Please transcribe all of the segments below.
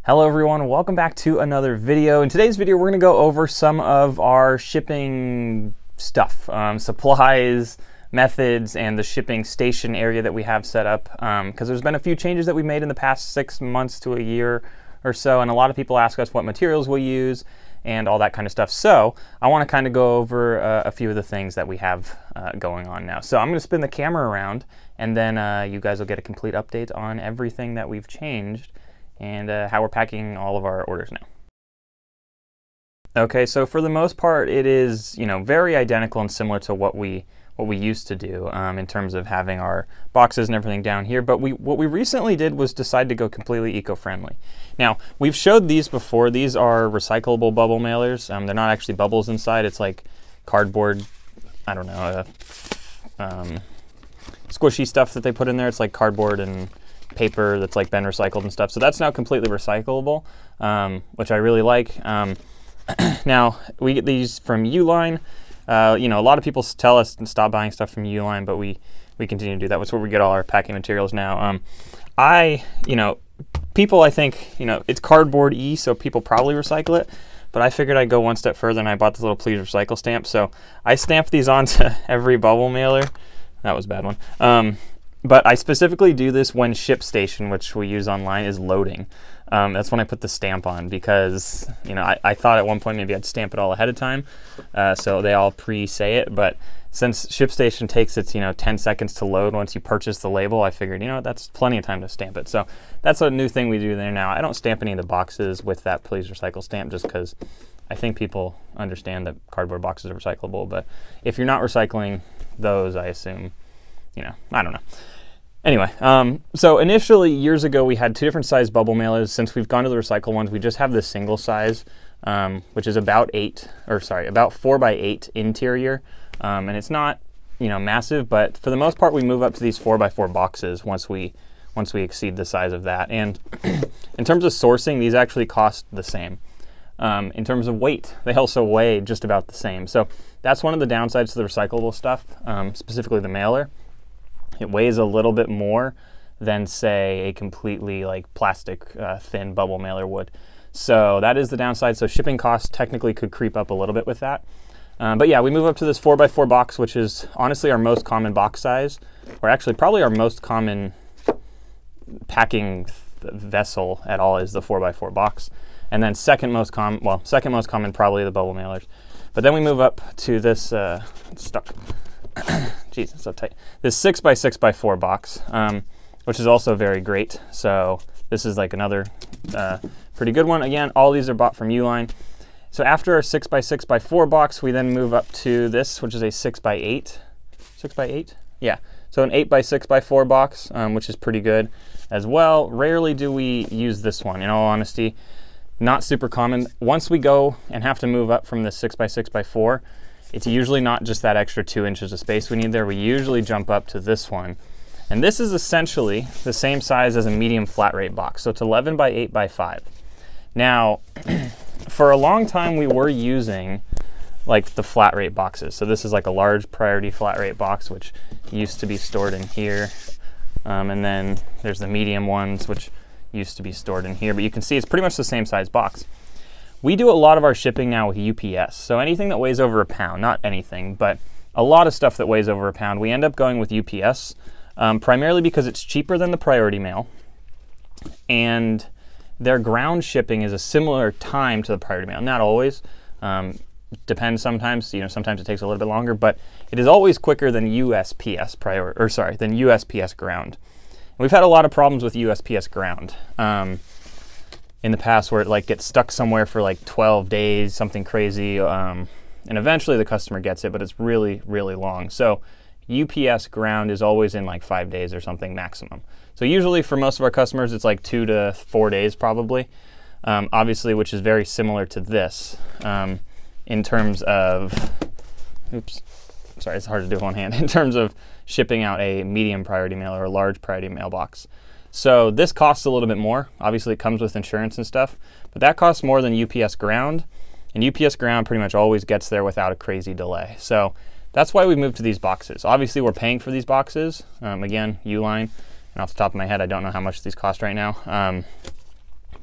Hello everyone, welcome back to another video. In today's video, we're gonna go over some of our shipping stuff, supplies, methods, and the shipping station area that we have set up. Because there's been a few changes that we made in the past 6 months to a year or so, and a lot of people ask us what materials we use and all that kind of stuff. So I wanna kind of go over a few of the things that we have going on now. So I'm gonna spin the camera around, and then you guys will get a complete update on everything that we've changed and how we're packing all of our orders now. Okay, so for the most part, it is very identical and similar to what we used to do in terms of having our boxes and everything down here. But what we recently did was decide to go completely eco-friendly. Now, we've showed these before. These are recyclable bubble mailers. They're not actually bubbles inside. It's like cardboard, I don't know, squishy stuff that they put in there. It's like cardboard and paper that's like been recycled and stuff. So that's now completely recyclable, which I really like. Now we get these from Uline. A lot of people tell us to stop buying stuff from Uline, but we continue to do that. That's where we get all our packing materials now. People, I think, it's cardboard-y, so people probably recycle it, but I figured I'd go one step further and I bought this little Please Recycle stamp. So I stamped these onto every bubble mailer. That was a bad one. But I specifically do this when ShipStation, which we use online, is loading. That's when I put the stamp on because, I thought at one point maybe I'd stamp it all ahead of time, so they all pre-say it. But since ShipStation takes its, 10 seconds to load once you purchase the label, I figured, that's plenty of time to stamp it. So that's a new thing we do there now. I don't stamp any of the boxes with that Please Recycle stamp just because I think people understand that cardboard boxes are recyclable. But if you're not recycling those, I assume, I don't know. Anyway, so initially years ago we had two different size bubble mailers. Since we've gone to the recycle ones, we just have this single size, which is about 4 by 8 interior, and it's not massive, but for the most part we move up to these 4 by 4 boxes once we exceed the size of that. And in terms of sourcing, these actually cost the same. In terms of weight, they also weigh just about the same. So that's one of the downsides to the recyclable stuff, specifically the mailer. It weighs a little bit more than, say, a completely plastic thin bubble mailer would. So that is the downside. So shipping costs technically could creep up a little bit with that. But yeah, we move up to this 4 by 4 box, which is honestly our most common box size, or actually probably our most common packing vessel at all is the 4 by 4 box. And then second most common probably the bubble mailers. But then we move up to this, it's stuck. Jeez, it's so tight. This 6 by 6 by 4 box, which is also very great. So this is another pretty good one. Again, all these are bought from Uline. So after our 6 by 6 by 4 box, we then move up to this, which is a 6 by 8. 6 by 8? Yeah. So an 8 by 6 by 4 box, which is pretty good as well. Rarely do we use this one, in all honesty. Not super common. Once we go and have to move up from the 6 by 6 by 4, it's usually not just that extra 2 inches of space we need there. We usually jump up to this one. And this is essentially the same size as a medium flat rate box. So it's 11 by 8 by 5. Now, for a long time, we were using the flat rate boxes. So this is a large priority flat rate box, which used to be stored in here. And then there's the medium ones, which used to be stored in here. But you can see it's pretty much the same size box. We do a lot of our shipping now with UPS. So anything that weighs over a pound, not anything, but a lot of stuff that weighs over a pound, we end up going with UPS, primarily because it's cheaper than the priority mail. And their ground shipping is a similar time to the priority mail. Not always. Depends sometimes. Sometimes it takes a little bit longer, but it is always quicker than USPS than USPS ground. And we've had a lot of problems with USPS ground. In the past where it gets stuck somewhere for 12 days, something crazy, and eventually the customer gets it, but it's really, really long. So UPS ground is always in 5 days or something maximum. So usually for most of our customers, it's 2 to 4 days probably, obviously, which is very similar to this in terms of, oops, sorry, it's hard to do with one hand, in terms of shipping out a medium priority mail or a large priority mailbox. So this costs a little bit more. Obviously it comes with insurance and stuff, but that costs more than UPS ground, and UPS ground pretty much always gets there without a crazy delay. So that's why we moved to these boxes. Obviously we're paying for these boxes. Again, Uline, and off the top of my head, I don't know how much these cost right now.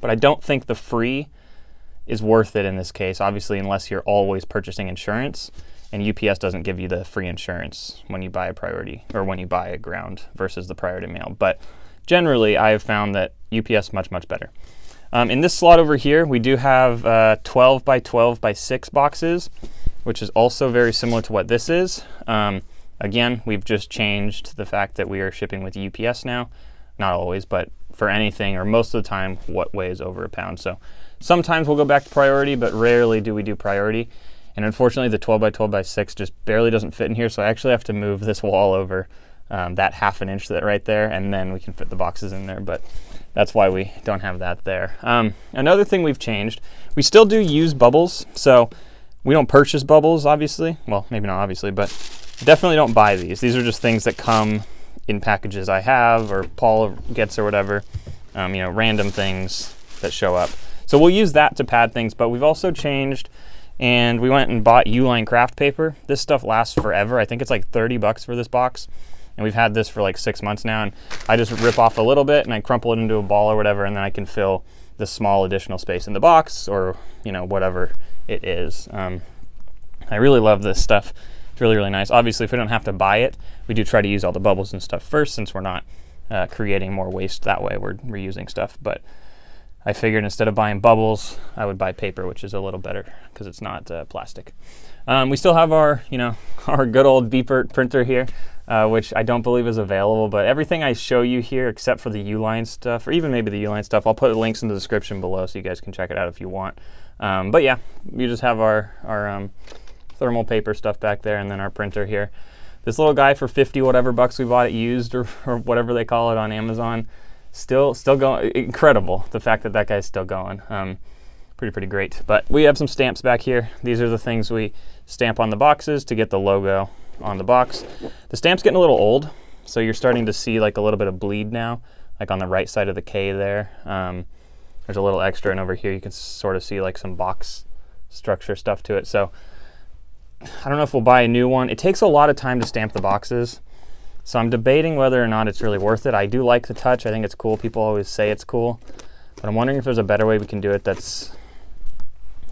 but I don't think the free is worth it in this case, obviously, unless you're always purchasing insurance, and UPS doesn't give you the free insurance when you buy a priority or when you buy a ground versus the priority mail. But generally, I have found that UPS much, much better. In this slot over here, we do have 12 by 12 by 6 boxes, which is also very similar to what this is. Again, we've just changed the fact that we are shipping with UPS now. Not always, but for anything or most of the time, what weighs over a pound. So sometimes we'll go back to priority, but rarely do we do priority. And unfortunately, the 12 by 12 by 6 just barely doesn't fit in here. So I actually have to move this wall over that 1/2 inch that right there, and then we can fit the boxes in there. But that's why we don't have that there. Another thing we've changed, we still do use bubbles. So we don't purchase bubbles, obviously. Well, maybe not obviously, but definitely don't buy these. These are just things that come in packages I have or Paul gets or whatever, you know, random things that show up. So we'll use that to pad things, but we've also changed, and we went and bought Uline craft paper. This stuff lasts forever. I think it's like 30 bucks for this box, and we've had this for like 6 months now, and I just rip off a little bit and I crumple it into a ball or whatever, and then I can fill the small additional space in the box or, you know, whatever it is. I really love this stuff. It's really, really nice. Obviously, if we don't have to buy it, we do try to use all the bubbles and stuff first, since we're not creating more waste that way. We're reusing stuff. But I figured instead of buying bubbles, I would buy paper, which is a little better because it's not plastic. We still have our, you know, our good old Beepert printer here, which I don't believe is available. But everything I show you here, except for the Uline stuff, or even maybe the Uline stuff, I'll put the links in the description below so you guys can check it out if you want. But yeah, we just have our thermal paper stuff back there, and then our printer here. This little guy for 50 whatever bucks we bought it used or whatever they call it on Amazon, still going. Incredible, the fact that that guy's still going. Pretty great. But we have some stamps back here. These are the things we stamp on the boxes to get the logo on the box. The stamp's getting a little old, so you're starting to see like a little bit of bleed now, like on the right side of the K there. There's a little extra, and over here you can sort of see like some box structure stuff to it. So I don't know if we'll buy a new one. It takes a lot of time to stamp the boxes, so I'm debating whether or not it's really worth it. I do like the touch. I think it's cool. People always say it's cool, but I'm wondering if there's a better way we can do it that's,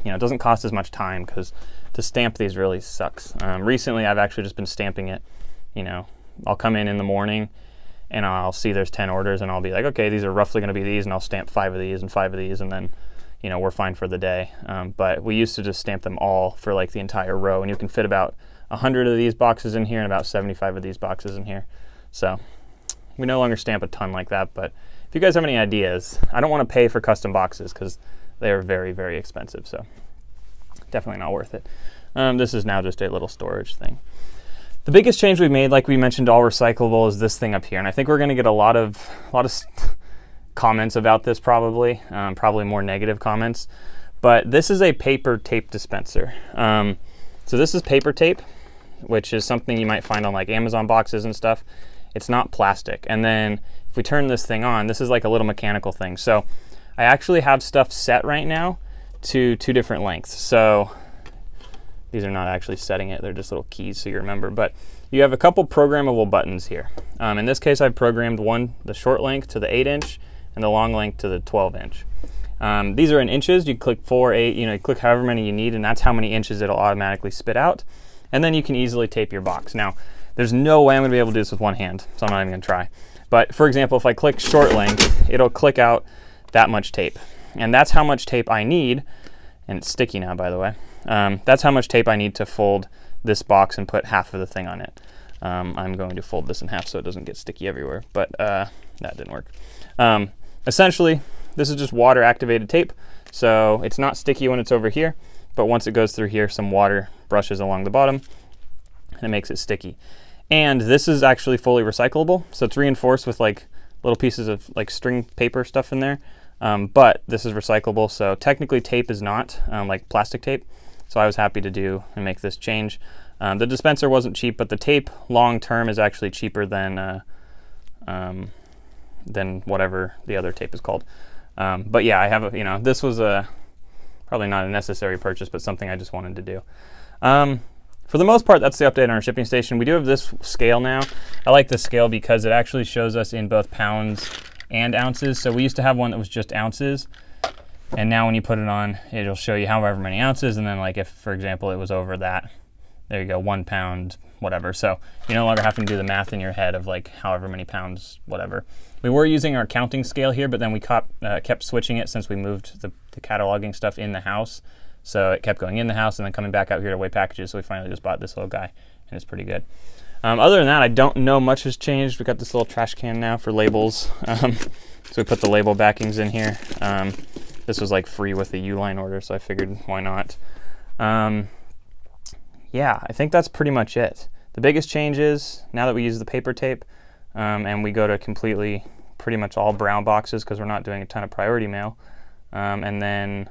you know, it doesn't cost as much time, because to stamp these really sucks. Recently, I've actually just been stamping it. You know, I'll come in the morning and I'll see there's 10 orders, and I'll be like, okay, these are roughly going to be these, and I'll stamp 5 of these and 5 of these, and then, you know, we're fine for the day. But we used to just stamp them all for like the entire row, and you can fit about 100 of these boxes in here and about 75 of these boxes in here. So we no longer stamp a ton like that, but if you guys have any ideas, I don't want to pay for custom boxes because they are very, very expensive, so definitely not worth it. This is now just a little storage thing. The biggest change we've made, like we mentioned, all recyclable, is this thing up here, and I think we're going to get a lot of comments about this, probably more negative comments. But this is a paper tape dispenser. So this is paper tape, which is something you might find on like Amazon boxes and stuff. It's not plastic. And then if we turn this thing on, this is like a little mechanical thing. So I actually have stuff set right now to 2 different lengths. So these are not actually setting it, they're just little keys so you remember. But you have a couple programmable buttons here. In this case, I've programmed the short length to the 8-inch and the long length to the 12-inch. These are in inches. You click 4, 8, you know, you click however many you need, and that's how many inches it'll automatically spit out. And then you can easily tape your box. Now, there's no way I'm gonna be able to do this with one hand, so I'm not even gonna try. But for example, if I click short length, it'll click out that much tape. And that's how much tape I need, and it's sticky now, by the way. That's how much tape I need to fold this box and put half of the thing on it. I'm going to fold this in half so it doesn't get sticky everywhere, but that didn't work. Essentially, this is just water activated tape, so it's not sticky when it's over here, but once it goes through here, some water brushes along the bottom and it makes it sticky. And this is actually fully recyclable, so it's reinforced with like little pieces of like string paper stuff in there, but this is recyclable, so technically tape is not like plastic tape, so I was happy to do and make this change. The dispenser wasn't cheap, but the tape long term is actually cheaper than whatever the other tape is called. But yeah, I have you know, this was probably not a necessary purchase, but something I just wanted to do. For the most part, that's the update on our shipping station. We do have this scale now. I like this scale because it actually shows us in both pounds and ounces. So we used to have one that was just ounces, And now when you put it on, it'll show you however many ounces, and then like if, for example, it was over that, there you go, 1 pound, whatever. So you're no longer having to do the math in your head of like however many pounds, whatever. We were using our counting scale here, but then we kept switching it since we moved the cataloging stuff in the house. So it kept going in the house and then coming back out here to weigh packages. So we finally just bought this little guy, and it's pretty good. Other than that, I don't know much has changed. We got this little trash can now for labels. So we put the label backings in here. This was like free with the Uline order, so I figured why not. Yeah, I think that's pretty much it. The biggest change is now that we use the paper tape and we go to completely pretty much all brown boxes because we're not doing a ton of priority mail. And then,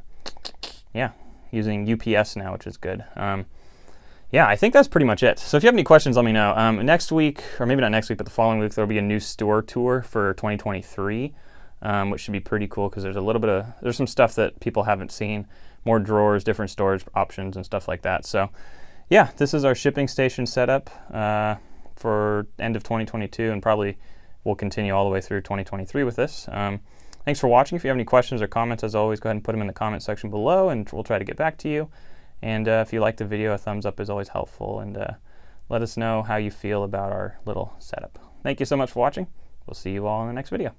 yeah, using UPS now, which is good. Yeah, I think that's pretty much it. So if you have any questions, let me know. Next week, or maybe not next week, but the following week, there'll be a new store tour for 2023. Which should be pretty cool because there's some stuff that people haven't seen, more drawers, different storage options and stuff like that. So yeah, this is our shipping station setup for end of 2022, and probably we'll continue all the way through 2023 with this. Thanks for watching. If you have any questions or comments, as always, go ahead and put them in the comment section below and we'll try to get back to you. And if you like the video, a thumbs up is always helpful, and let us know how you feel about our little setup. Thank you so much for watching. We'll see you all in the next video.